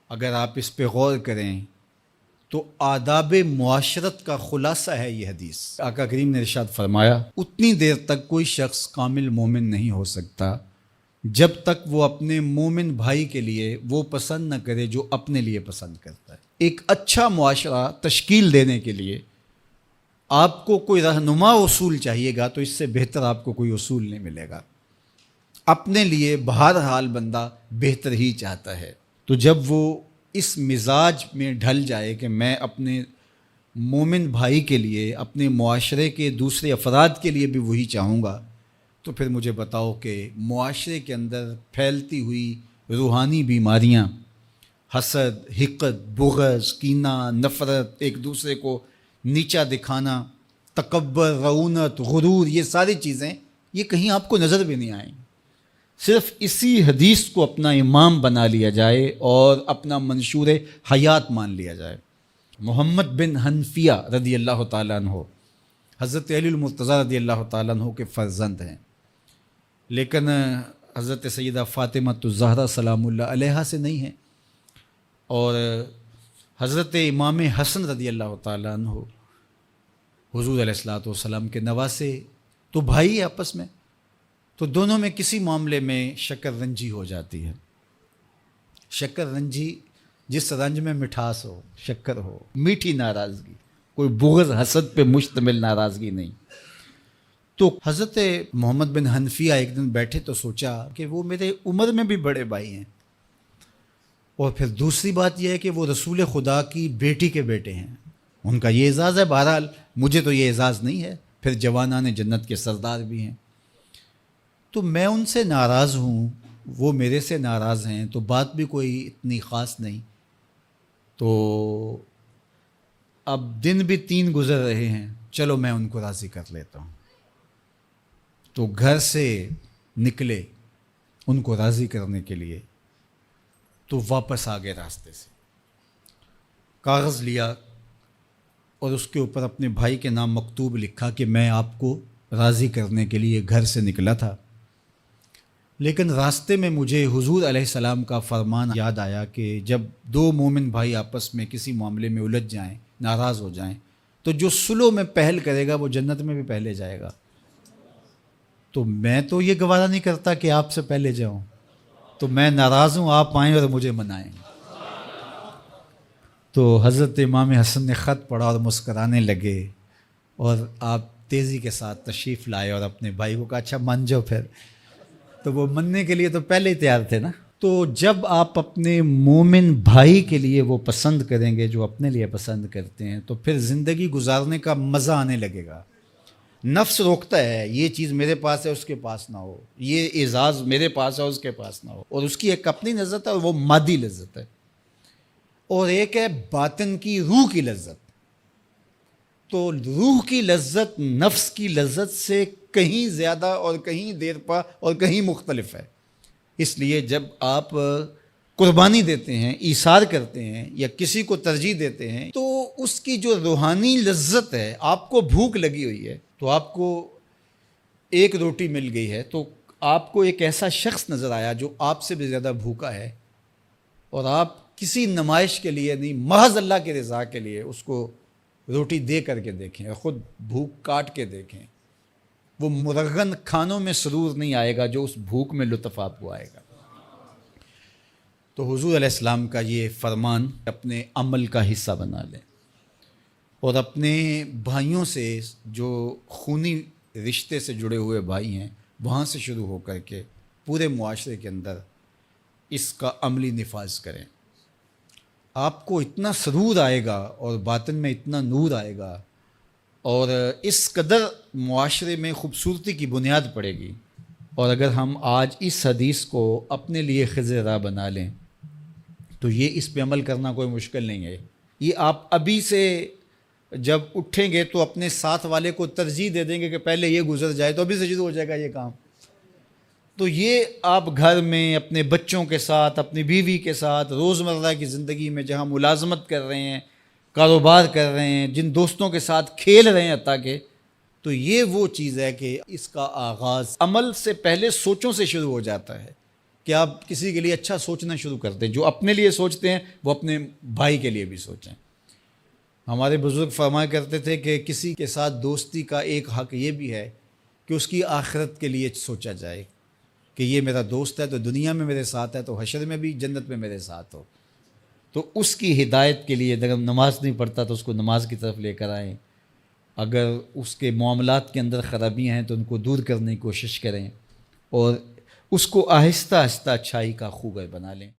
اگر آپ اس پہ غور کریں تو آداب معاشرت کا خلاصہ ہے یہ حدیث۔ آقا کریم نے ارشاد فرمایا اتنی دیر تک کوئی شخص کامل مومن نہیں ہو سکتا جب تک وہ اپنے مومن بھائی کے لیے وہ پسند نہ کرے جو اپنے لیے پسند کرتا ہے۔ ایک اچھا معاشرہ تشکیل دینے کے لیے آپ کو کوئی رہنما اصول چاہیے گا تو اس سے بہتر آپ کو کوئی اصول نہیں ملے گا۔ اپنے لیے بہرحال بندہ بہتر ہی چاہتا ہے، تو جب وہ اس مزاج میں ڈھل جائے کہ میں اپنے مومن بھائی کے لیے، اپنے معاشرے کے دوسرے افراد کے لیے بھی وہی چاہوں گا، تو پھر مجھے بتاؤ کہ معاشرے کے اندر پھیلتی ہوئی روحانی بیماریاں، حسد، حقد، بغض، کینہ، نفرت، ایک دوسرے کو نیچا دکھانا، تکبر، رعونت، غرور، یہ ساری چیزیں یہ کہیں آپ کو نظر بھی نہیں آئیں۔ صرف اسی حدیث کو اپنا امام بنا لیا جائے اور اپنا منشور حیات مان لیا جائے۔ محمد بن حنفیہ رضی اللہ تعالیٰ عنہ حضرت علی المرتضیٰ رضی اللہ تعالیٰ عنہ کے فرزند ہیں، لیکن حضرت سیدہ فاطمہ الزہرا سلام اللہ علیہا سے نہیں ہیں، اور حضرت امام حسن رضی اللہ تعالیٰ عنہ حضور علیہ الصلوۃ والسلام کے نواسے، تو بھائی آپس میں، تو دونوں میں کسی معاملے میں شکر رنجی ہو جاتی ہے۔ شکر رنجی، جس رنج میں مٹھاس ہو، شکر ہو، میٹھی ناراضگی، کوئی بغض حسد پہ مشتمل ناراضگی نہیں۔ تو حضرت محمد بن حنفیہ ایک دن بیٹھے تو سوچا کہ وہ میرے عمر میں بھی بڑے بھائی ہیں، اور پھر دوسری بات یہ ہے کہ وہ رسول خدا کی بیٹی کے بیٹے ہیں، ان کا یہ اعزاز ہے، بہرحال مجھے تو یہ اعزاز نہیں ہے، پھر جوانان جنت کے سردار بھی ہیں، تو میں ان سے ناراض ہوں، وہ میرے سے ناراض ہیں، تو بات بھی کوئی اتنی خاص نہیں، تو اب دن بھی 3 گزر رہے ہیں، چلو میں ان کو راضی کر لیتا ہوں۔ تو گھر سے نکلے ان کو راضی کرنے کے لیے، تو واپس آ گئے راستے سے، کاغذ لیا اور اس کے اوپر اپنے بھائی کے نام مکتوب لکھا کہ میں آپ کو راضی کرنے کے لیے گھر سے نکلا تھا، لیکن راستے میں مجھے حضور علیہ السلام کا فرمان یاد آیا کہ جب 2 مومن بھائی آپس میں کسی معاملے میں الجھ جائیں، ناراض ہو جائیں، تو جو صلح میں پہل کرے گا وہ جنت میں بھی پہلے جائے گا، تو میں تو یہ گوارا نہیں کرتا کہ آپ سے پہلے جاؤں، تو میں ناراض ہوں، آپ آئیں اور مجھے منائیں۔ تو حضرت امام حسن نے خط پڑھا اور مسکرانے لگے، اور آپ تیزی کے ساتھ تشریف لائے اور اپنے بھائی کو کہا اچھا مان جاؤ پھر، تو وہ مننے کے لیے تو پہلے ہی تیار تھے نا۔ تو جب آپ اپنے مومن بھائی کے لیے وہ پسند کریں گے جو اپنے لیے پسند کرتے ہیں، تو پھر زندگی گزارنے کا مزہ آنے لگے گا۔ نفس روکتا ہے یہ چیز میرے پاس ہے اس کے پاس نہ ہو، یہ اعزاز میرے پاس ہے اس کے پاس نہ ہو، اور اس کی ایک اپنی لذت ہے اور وہ مادی لذت ہے، اور ایک ہے باطن کی، روح کی لذت۔ تو روح کی لذت نفس کی لذت سے کہیں زیادہ اور کہیں دیر پا اور کہیں مختلف ہے۔ اس لیے جب آپ قربانی دیتے ہیں، ایثار کرتے ہیں یا کسی کو ترجیح دیتے ہیں، تو اس کی جو روحانی لذت ہے، آپ کو بھوک لگی ہوئی ہے، تو آپ کو ایک روٹی مل گئی ہے، تو آپ کو ایک ایسا شخص نظر آیا جو آپ سے بھی زیادہ بھوکا ہے، اور آپ کسی نمائش کے لیے نہیں، محض اللہ کی رضا کے لیے اس کو روٹی دے کر کے دیکھیں، خود بھوک کاٹ کے دیکھیں، وہ مرغن کھانوں میں سرور نہیں آئے گا جو اس بھوک میں لطف آپ کو آئے گا۔ تو حضور علیہ السلام کا یہ فرمان اپنے عمل کا حصہ بنا لیں، اور اپنے بھائیوں سے، جو خونی رشتے سے جڑے ہوئے بھائی ہیں، وہاں سے شروع ہو کر کے پورے معاشرے کے اندر اس کا عملی نفاذ کریں۔ آپ کو اتنا سرور آئے گا اور باطن میں اتنا نور آئے گا، اور اس قدر معاشرے میں خوبصورتی کی بنیاد پڑے گی۔ اور اگر ہم آج اس حدیث کو اپنے لیے خضر راہ بنا لیں تو یہ اس پہ عمل کرنا کوئی مشکل نہیں ہے۔ یہ آپ ابھی سے جب اٹھیں گے تو اپنے ساتھ والے کو ترجیح دے دیں گے کہ پہلے یہ گزر جائے، تو ابھی سے شروع ہو جائے گا یہ کام۔ تو یہ آپ گھر میں اپنے بچوں کے ساتھ، اپنی بیوی کے ساتھ، روزمرہ کی زندگی میں جہاں ملازمت کر رہے ہیں، کاروبار کر رہے ہیں، جن دوستوں کے ساتھ کھیل رہے ہیں حتیٰ کہ، تو یہ وہ چیز ہے کہ اس کا آغاز عمل سے پہلے سوچوں سے شروع ہو جاتا ہے کہ آپ کسی کے لیے اچھا سوچنا شروع کر دیں. جو اپنے لیے سوچتے ہیں وہ اپنے بھائی کے لیے بھی سوچیں. ہمارے بزرگ فرمایا کرتے تھے کہ کسی کے ساتھ دوستی کا ایک حق یہ بھی ہے کہ اس کی آخرت کے لیے سوچا جائے کہ یہ میرا دوست ہے تو دنیا میں میرے ساتھ ہے تو حشر میں بھی جنت میں میرے ساتھ ہو. تو اس کی ہدایت کے لیے اگر نماز نہیں پڑھتا تو اس کو نماز کی طرف لے کر آئیں. اگر اس کے معاملات کے اندر خرابیاں ہیں تو ان کو دور کرنے کی کوشش کریں اور اس کو آہستہ آہستہ اچھائی کا خوگر بنا لیں.